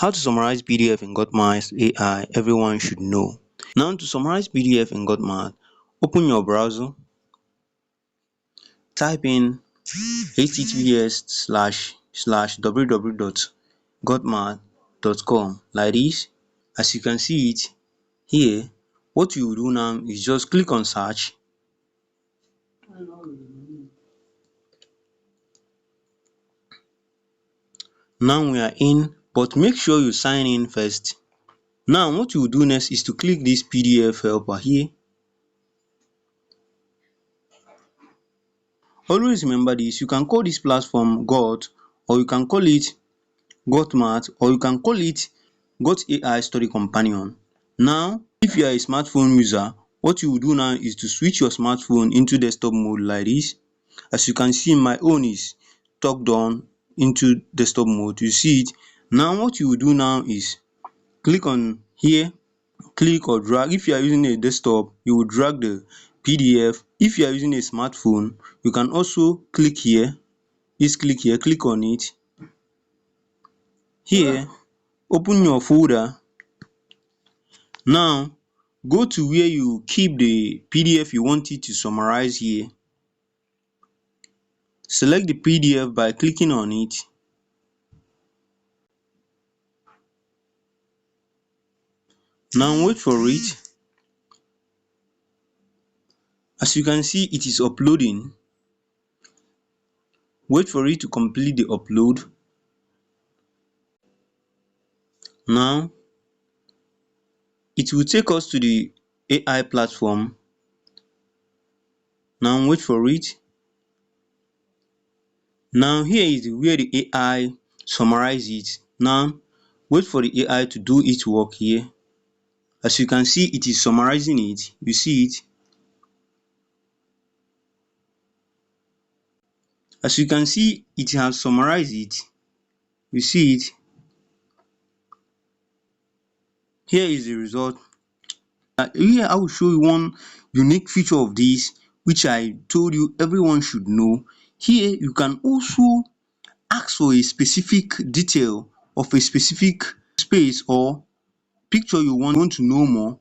How to summarize PDF in Gauthmath AI everyone should know. Now to summarize PDF in Gauthmath, open your browser, type in https://www.gauthmath.com like this. As you can see it here, what you will do now is just click on search. Now we are in, but make sure you sign in first. Now what you will do next is to click this PDF helper here. Always remember this, you can call this platform Gauth, or you can call it Gauthmath, or you can call it Gauth AI Study Companion. Now if you are a smartphone user, what you will do now is to switch your smartphone into desktop mode like this. As you can see, my own is tucked on into desktop mode. You see it. Now what you will do now is click on here, click or drag. If you are using a desktop, you will drag the PDF. If you are using a smartphone, you can also click here, click on it. Here, open your folder. Now go to where you keep the PDF you want it to summarize here. Select the PDF by clicking on it. Now wait for it. As you can see, it is uploading. Wait for it to complete the upload. Now it will take us to the AI platform. Now wait for it. Now here is where the AI summarize it. Now wait for the AI to do its work here. As you can see, it is summarizing it. You see it. As you can see, it has summarized it. You see it. Here is the result. Here I will show you one unique feature of this, which I told you everyone should know. Here you can also ask for a specific detail of a specific space or picture you want to know more.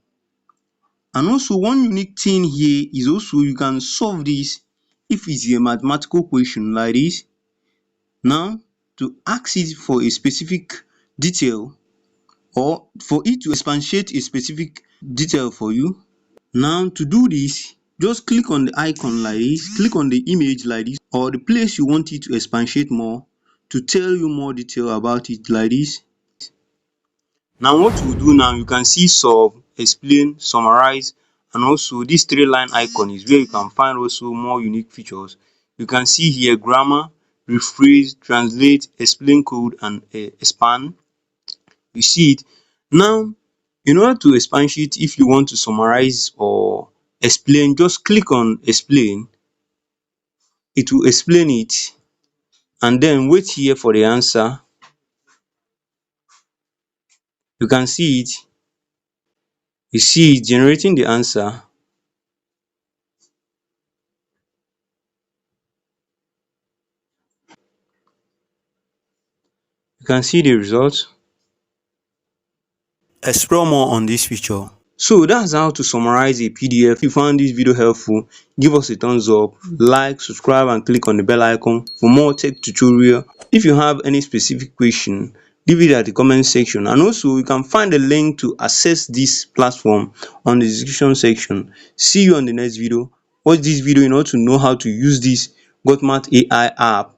And also one unique thing here is also you can solve this if it's a mathematical question like this. Now to ask it for a specific detail or for it to expatiate a specific detail for you. Now to do this, just click on the icon like this, click on the image like this, or the place you want it to expatiate more to tell you more detail about it like this. Now what you do now, you can see solve, explain, summarize, and also this three-line icon is where you can find also more unique features. You can see here grammar, rephrase, translate, explain code, and expand. You see it. Now in order to expatiate, if you want to summarize or explain, just click on explain. It will explain it, and then wait here for the answer. You can see it. You see it generating the answer. You can see the result. Explore more on this feature. So that's how to summarize a PDF. If you found this video helpful, give us a thumbs up, like, subscribe, and click on the bell icon for more tech tutorial. If you have any specific question, leave it at the comment section, and also you can find the link to access this platform on the description section. See you on the next video. Watch this video in order to know how to use this Gauthmath AI app